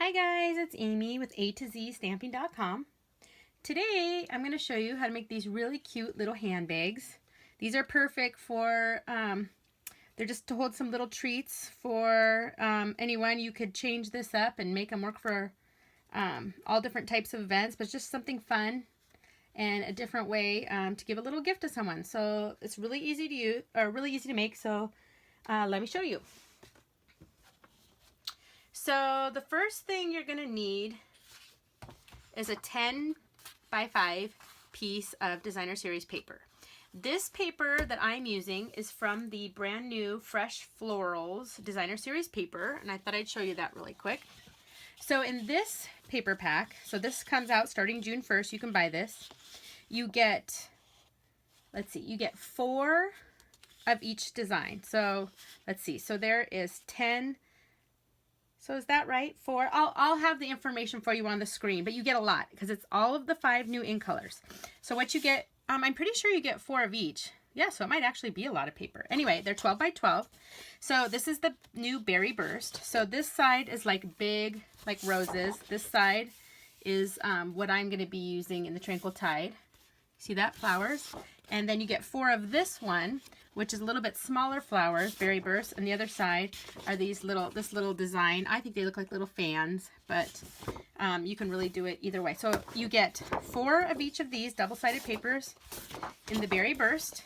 Hi guys, it's Amy with A to Z Stamping.com. Today I'm going to show you how to make these really cute little handbags. These are perfect for, they're just to hold some little treats for anyone. You could change this up and make them work for all different types of events, but just something fun and a different way to give a little gift to someone. So it's really easy to use, or really easy to make, so let me show you. So the first thing you're going to need is a 10 by 5 piece of designer series paper. This paper that I'm using is from the brand new Fresh Florals designer series paper, and I thought I'd show you that really quick. So in this paper pack, so this comes out starting June 1st, you can buy this. You get, let's see, you get 4 of each design. So let's see, so there is 10. So is that right? 4? I'll have the information for you on the screen, but you get a lot because it's all of the 5 new ink colors. So what you get, I'm pretty sure you get 4 of each. Yeah, so it might actually be a lot of paper. Anyway, they're 12 by 12. So this is the new Berry Burst. So this side is like big, like roses. This side is what I'm going to be using in the Tranquil Tide. See that? Flowers. And then you get 4 of this one, which is a little bit smaller flowers, Berry Burst, and the other side are these this little design. I think they look like little fans, but you can really do it either way. So you get 4 of each of these double-sided papers in the Berry Burst,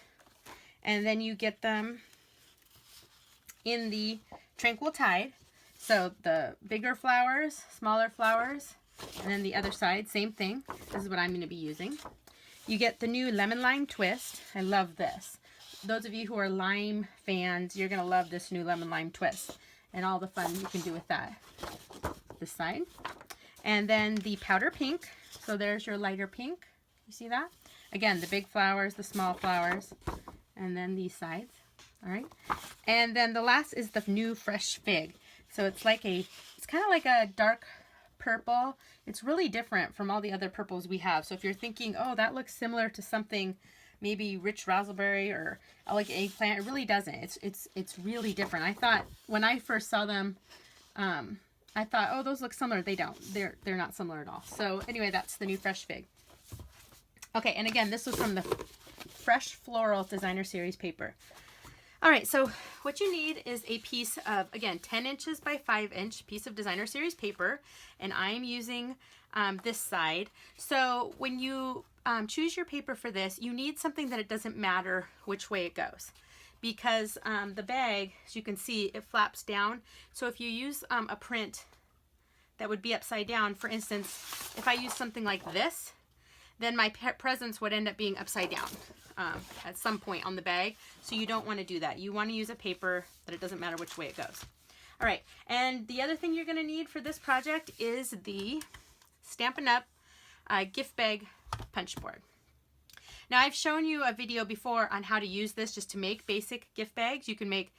and then you get them in the Tranquil Tide. So the bigger flowers, smaller flowers, and then the other side, same thing. This is what I'm going to be using. You get the new Lemon Lime Twist. I love this. Those of you who are lime fans, you're going to love this new Lemon Lime Twist and all the fun you can do with that. This side. And then the Powder Pink. So there's your lighter pink. You see that? Again, the big flowers, the small flowers, and then these sides. All right. And then the last is the new Fresh Fig. So it's like it's kind of like a dark purple. It's really different from all the other purples we have. So if you're thinking, oh, that looks similar to something maybe rich raspberry or like eggplant, it really doesn't. It's really different. I thought when I first saw them, I thought, oh, those look similar. They don't. They're not similar at all. So anyway, that's the new Fresh Fig. Okay, and again, this was from the Fresh Floral designer series paper. All right, so what you need is a piece of, again, 10 inches by 5 inch piece of designer series paper, and I'm using this side. So when you choose your paper for this, you need something that it doesn't matter which way it goes, because the bag, as you can see, it flaps down. So if you use a print that would be upside down, for instance, if I use something like this, then my presents would end up being upside down at some point on the bag. So you don't want to do that. You want to use a paper that it doesn't matter which way it goes. All right, and the other thing you're going to need for this project is the Stampin' Up gift bag punch board. Now I've shown you a video before on how to use this just to make basic gift bags. You can make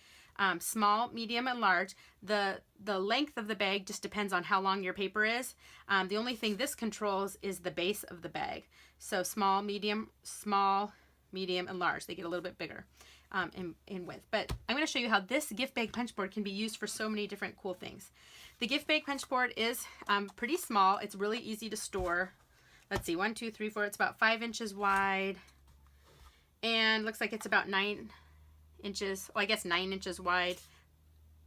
small, medium, and large. The length of the bag just depends on how long your paper is. The only thing this controls is the base of the bag. So small, medium, and large. They get a little bit bigger in width. But I'm going to show you how this gift bag punch board can be used for so many different cool things. The gift bag punch board is pretty small. It's really easy to store. Let's see, 1, 2, 3, 4. It's about 5 inches wide, and looks like it's about 9 inches. Well, I guess 9 inches wide,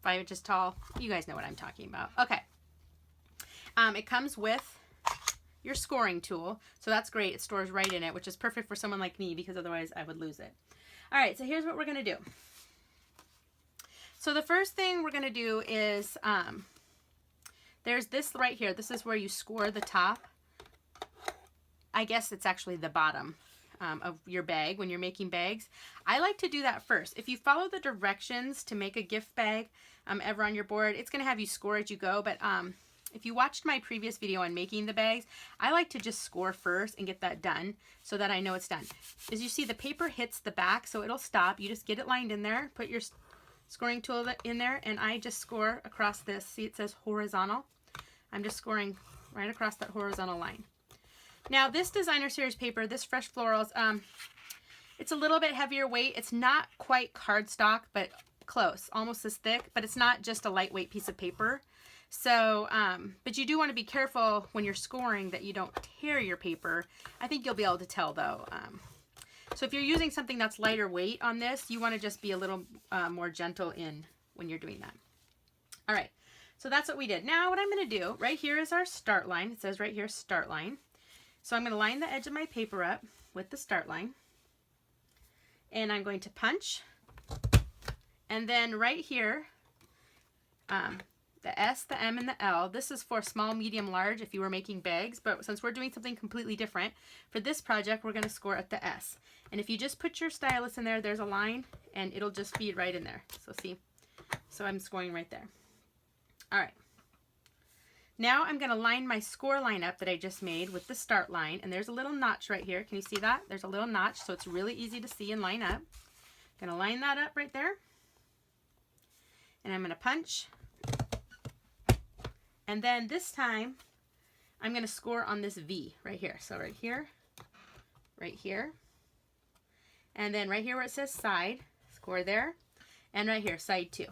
5 inches tall. You guys know what I'm talking about. Okay. It comes with your scoring tool, so that's great. It stores right in it, which is perfect for someone like me because otherwise I would lose it. All right, so here's what we're going to do. So the first thing we're going to do is there's this right here. This is where you score the top. I guess it's actually the bottom of your bag when you're making bags. I like to do that first. If you follow the directions to make a gift bag ever on your board, it's going to have you score as you go. But if you watched my previous video on making the bags, I like to just score first and get that done so that I know it's done. As you see, the paper hits the back, so it'll stop. You just get it lined in there, put your scoring tool in there, and I just score across this. See, it says horizontal. I'm just scoring right across that horizontal line. Now this designer series paper, this Fresh Florals, it's a little bit heavier weight. It's not quite cardstock, but close, almost as thick, but it's not just a lightweight piece of paper. So, but you do want to be careful when you're scoring that you don't tear your paper. I think you'll be able to tell though. So if you're using something that's lighter weight on this, you want to just be a little more gentle when you're doing that. All right, so that's what we did. Now what I'm going to do, right here is our start line. It says right here, start line. So I'm going to line the edge of my paper up with the start line. And I'm going to punch. And then right here, the S, the M, and the L. This is for small, medium, large if you were making bags, but since we're doing something completely different, for this project, we're going to score at the S. And if you just put your stylus in there, there's a line, and it'll just feed right in there. So see? So I'm scoring right there. All right. Now I'm going to line my score line up that I just made with the start line, and there's a little notch right here. Can you see that? There's a little notch, so it's really easy to see and line up. I'm going to line that up right there, and I'm going to punch. And then this time, I'm going to score on this V right here. So right here, and then right here where it says side, score there, and right here, side 2,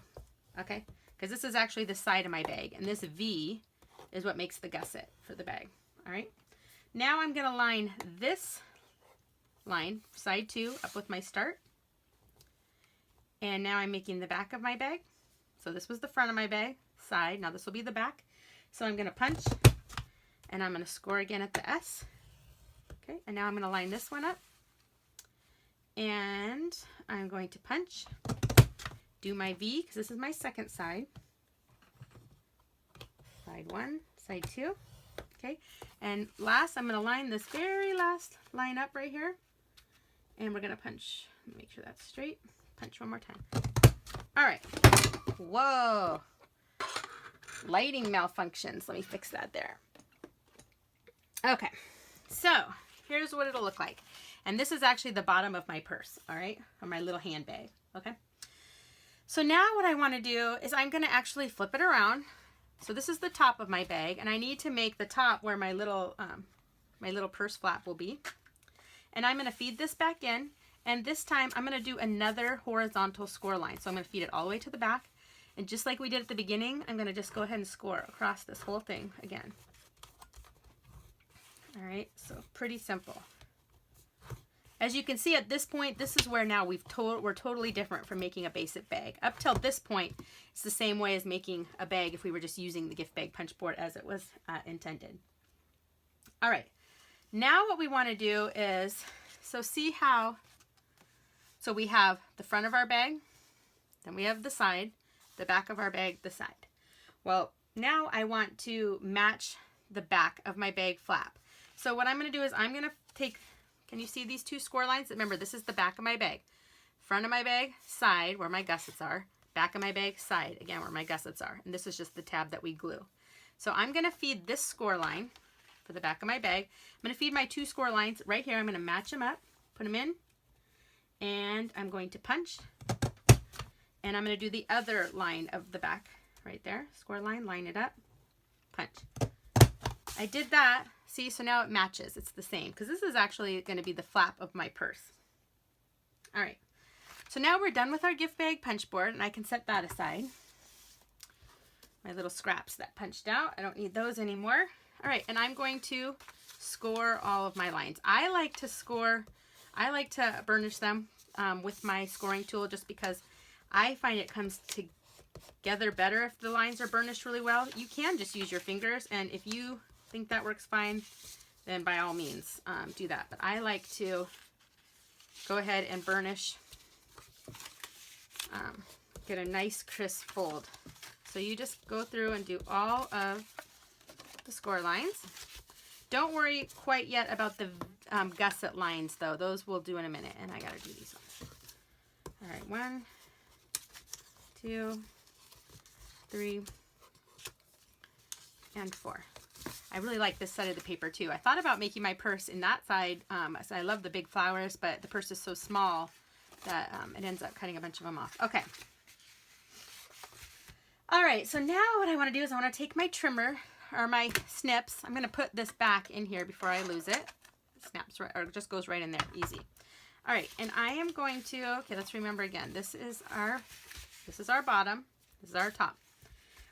okay? Because this is actually the side of my bag, and this V is what makes the gusset for the bag, all right? Now I'm going to line this line, side 2, up with my start, and now I'm making the back of my bag. So this was the front of my bag, side, now this will be the back. So I'm going to punch, and I'm going to score again at the S. Okay, and now I'm going to line this one up, and I'm going to punch, do my V, because this is my second side. Side 1, side 2. Okay, and last, I'm going to line this very last line up right here, and we're going to punch. Make sure that's straight. Punch one more time. All right. Whoa. Lighting malfunctions. Let me fix that there. Okay, so here's what it'll look like. And this is actually the bottom of my purse, all right, or my little handbag, okay? So now what I want to do is I'm going to actually flip it around. So this is the top of my bag, and I need to make the top where my little purse flap will be. And I'm going to feed this back in, and this time I'm going to do another horizontal score line. So I'm going to feed it all the way to the back. And just like we did at the beginning, I'm going to just go ahead and score across this whole thing again. All right, so pretty simple. As you can see at this point, this is where now we're totally different from making a basic bag. Up till this point, it's the same way as making a bag if we were just using the gift bag punch board as it was intended. All right, now what we want to do is, so see how, so we have the front of our bag, then we have the side, the back of our bag, the side. Well, now I want to match the back of my bag flap. So what I'm going to do is I'm going to take, can you see these two score lines? Remember, this is the back of my bag. Front of my bag, side, where my gussets are. Back of my bag, side, again, where my gussets are. And this is just the tab that we glue. So I'm going to feed this score line for the back of my bag. I'm going to feed my two score lines right here. I'm going to match them up, put them in, and I'm going to punch. And I'm going to do the other line of the back right there. Score line, line it up, punch. I did that. See, so now it matches. It's the same because this is actually going to be the flap of my purse. All right. So now we're done with our gift bag punch board, and I can set that aside. My little scraps that punched out. I don't need those anymore. All right, and I'm going to score all of my lines. I like to burnish them with my scoring tool just because I find it comes together better if the lines are burnished really well. You can just use your fingers, and if you think that works fine, then by all means do that. But I like to go ahead and burnish, get a nice crisp fold. So you just go through and do all of the score lines. Don't worry quite yet about the gusset lines though. Those we'll do in a minute, and I gotta do these ones. All right, 1, 2, 3, and 4. I really like this side of the paper too. I thought about making my purse in that side. So I love the big flowers, but the purse is so small that it ends up cutting a bunch of them off. Okay. All right, so now what I want to do is I want to take my trimmer or my snips. I'm going to put this back in here before I lose it. It snaps right, or it just goes right in there, easy. All right, and I am going to, okay, let's remember again. This is our bottom. This is our top.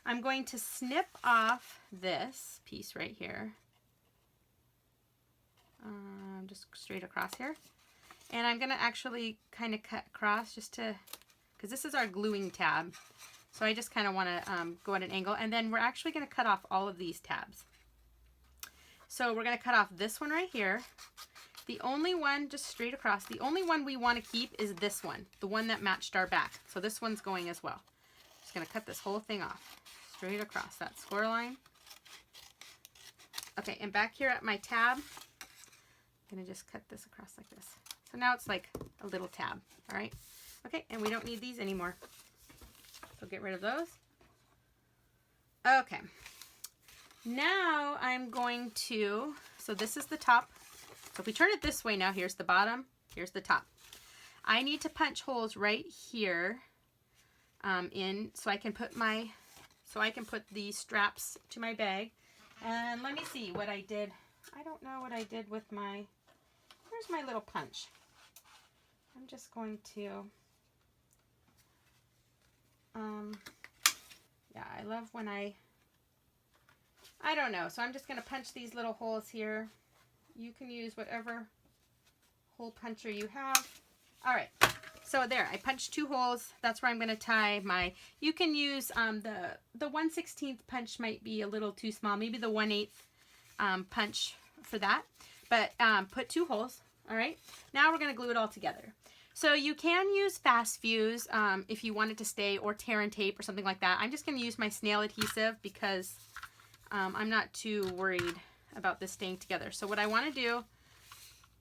I'm going to snip off this piece right here. Just straight across here. And I'm going to actually kind of cut across just to, because this is our gluing tab. So I just kind of want to go at an angle. And then we're actually going to cut off all of these tabs. So we're going to cut off this one right here. The only one, just straight across, the only one we want to keep is this one, the one that matched our back. So this one's going as well. Just going to cut this whole thing off, straight across that score line. Okay, and back here at my tab, I'm going to just cut this across like this. So now it's like a little tab, all right? Okay, and we don't need these anymore. So get rid of those. Okay. Now I'm going to, so this is the top. So if we turn it this way now, here's the bottom, here's the top. I need to punch holes right here in so I can put the straps to my bag. And let me see what I did. I don't know what I did with my, here's my little punch. I'm just going to, yeah, I love when I don't know. So I'm just going to punch these little holes here. You can use whatever hole puncher you have. All right, so there, I punched 2 holes. That's where I'm going to tie my, you can use the 1/16 punch might be a little too small. Maybe the 1/8 punch for that. But put 2 holes, all right? Now we're going to glue it all together. So you can use fast fuse if you want it to stay, or tear and tape or something like that. I'm just going to use my snail adhesive because I'm not too worried about this staying together. So what I want to do,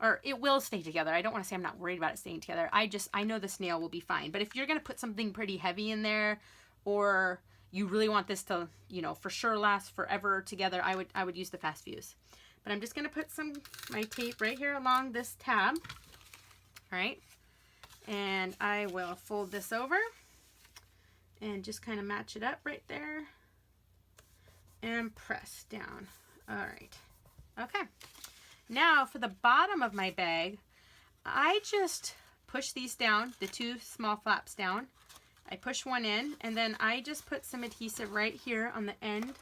or it will stay together. I don't want to say I'm not worried about it staying together. I know the snail will be fine. But if you're going to put something pretty heavy in there, or you really want this to, you know, for sure last forever together, I would use the fast fuse. But I'm just going to put my tape right here along this tab. All right. And I will fold this over and just kind of match it up right there and press down. All right. Okay. Now for the bottom of my bag, I just push these down, the 2 small flaps down. I push one in, and then I just put some adhesive right here on the end.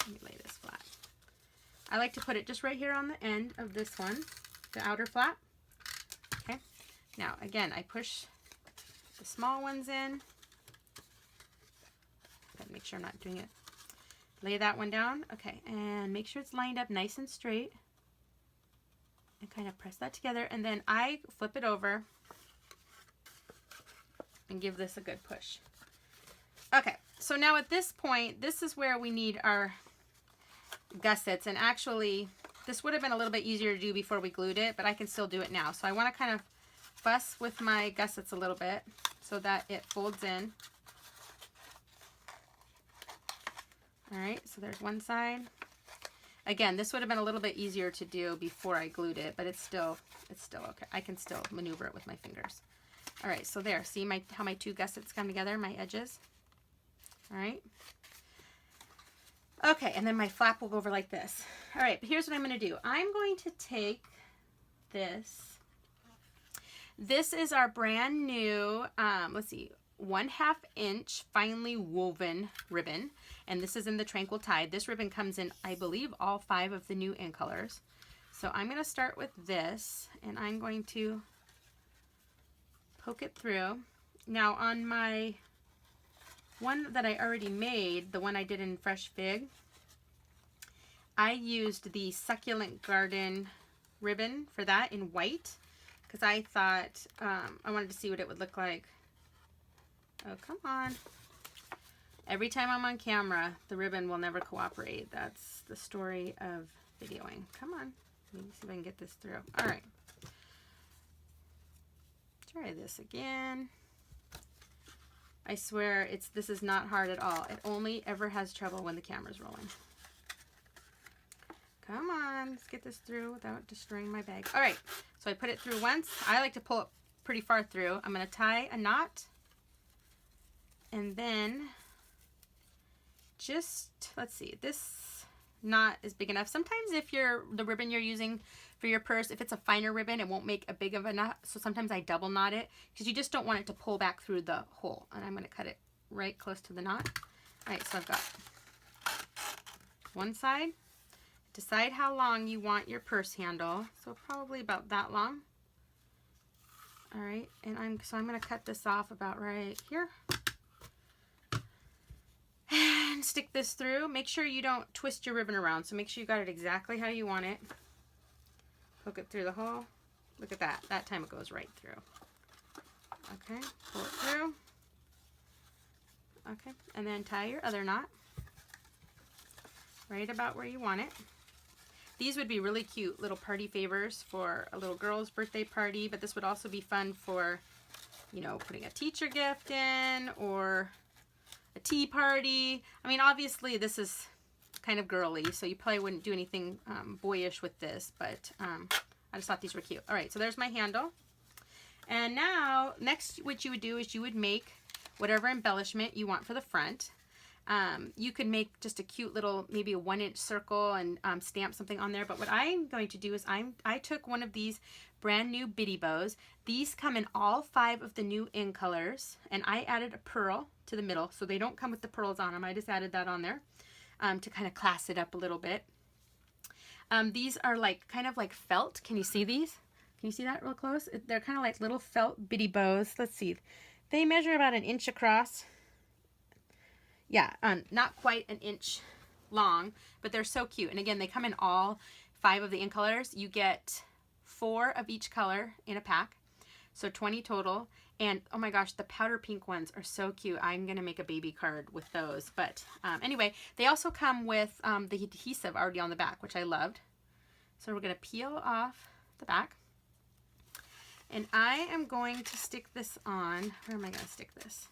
Let me lay this flat. I like to put it just right here on the end of this one, the outer flap. Okay. Now again, I push the small ones in. Gotta make sure I'm not doing it. Lay that one down. Okay, and make sure it's lined up nice and straight. And kind of press that together. And then I flip it over and give this a good push. Okay, so now at this point, this is where we need our gussets. And actually, this would have been a little bit easier to do before we glued it, but I can still do it now. So I want to kind of fuss with my gussets a little bit so that it folds in. All right, so there's one side. Again, this would have been a little bit easier to do before I glued it, but it's still okay. I can still maneuver it with my fingers. All right, so there, see how my 2 gussets come together, my edges. All right. Okay, and then my flap will go over like this. All right, but here's what I'm going to do. I'm going to take this. This is our brand new, let's see, 1/2 inch finely woven ribbon, and this is in the Tranquil Tide. This ribbon comes in, I believe, all 5 of the new in colors. So I'm going to start with this, and I'm going to poke it through. Now on my one that I already made, the one I did in Fresh Fig, I used the Succulent Garden ribbon for that in white, because I thought I wanted to see what it would look like. Oh, come on. Every time I'm on camera, the ribbon will never cooperate. That's the story of videoing. Come on. Let me see if I can get this through. All right. Try this again. I swear this is not hard at all. It only ever has trouble when the camera's rolling. Come on. Let's get this through without destroying my bag. All right. So I put it through once. I like to pull it pretty far through. I'm going to tie a knot. And then just, let's see, this knot is big enough. Sometimes if the ribbon you're using for your purse, if it's a finer ribbon, it won't make a big of a knot. So sometimes I double knot it because you just don't want it to pull back through the hole. And I'm going to cut it right close to the knot. All right, so I've got one side. Decide how long you want your purse handle. So probably about that long. All right, and I'm going to cut this off about right here. And stick this through. Make sure you don't twist your ribbon around. So make sure you got it exactly how you want it. Hook it through the hole. Look at that. That time it goes right through. Okay, pull it through. Okay, and then tie your other knot right about where you want it. These would be really cute little party favors for a little girl's birthday party, but this would also be fun for, you know, putting a teacher gift in or a tea party. I mean, obviously this is kind of girly, so you probably wouldn't do anything boyish with this, but I just thought these were cute. All right, so there's my handle. And now, next what you would do is you would make whatever embellishment you want for the front. You could make just a cute little, maybe a 1-inch circle and stamp something on there. But what I'm going to do is I took one of these brand new bitty bows. These come in all 5 of the new in colors. And I added a pearl to the middle. So they don't come with the pearls on them. I just added that on there to kind of class it up a little bit. These are like kind of like felt. Can you see these? Can you see that real close? They're kind of like little felt bitty bows. Let's see. They measure about 1 inch across. Yeah, not quite 1 inch long, but they're so cute. And again, they come in all 5 of the in colors. You get 4 of each color in a pack, so 20 total. And oh my gosh, the powder pink ones are so cute. I'm gonna make a baby card with those. But anyway, they also come with the adhesive already on the back, which I loved. So we're gonna peel off the back. And I am going to stick this on. Where am I gonna stick this?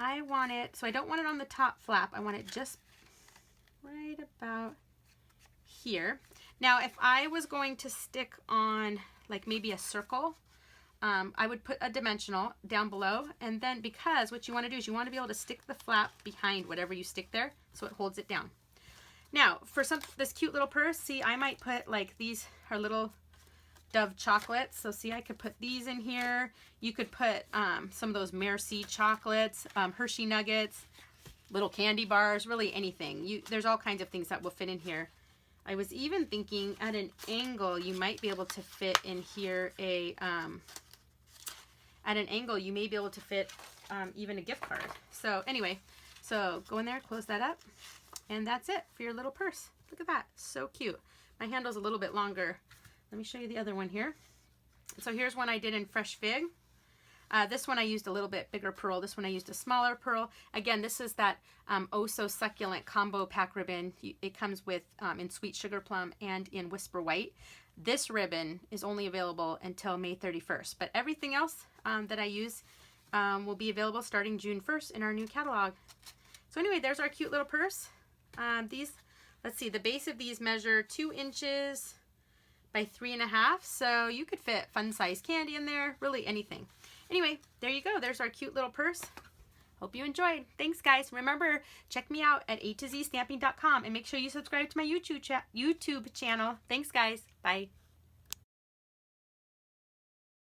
I want it, so I don't want it on the top flap. I want it just right about here. Now, if I was going to stick on like maybe a circle, I would put a dimensional down below. And then because what you want to do is you want to be able to stick the flap behind whatever you stick there so it holds it down. Now, for this cute little purse, see, I might put like these are little Dove chocolates. So see, I could put these in here. You could put some of those Merci chocolates, Hershey nuggets, little candy bars, really anything. There's all kinds of things that will fit in here. I was even thinking at an angle, you might be able to fit in here at an angle, you may be able to fit even a gift card. So anyway, so go in there, close that up, and that's it for your little purse. Look at that, so cute. My handle's a little bit longer. Let me show you the other one here. So here's one I did in Fresh Fig. This one I used a little bit bigger pearl. This one I used a smaller pearl. Again, this is that Oh So Succulent combo pack ribbon. It comes with in Sweet Sugar Plum and in Whisper White. This ribbon is only available until May 31st, but everything else that I use will be available starting June 1st in our new catalog. So anyway, there's our cute little purse. Let's see, the base of these measure 2 inches by 3.5, so you could fit fun size candy in there, really anything. Anyway, there you go. There's our cute little purse. Hope you enjoyed. Thanks, guys. Remember, check me out at A to Z Stamping.com and make sure you subscribe to my YouTube channel. Thanks, guys. Bye.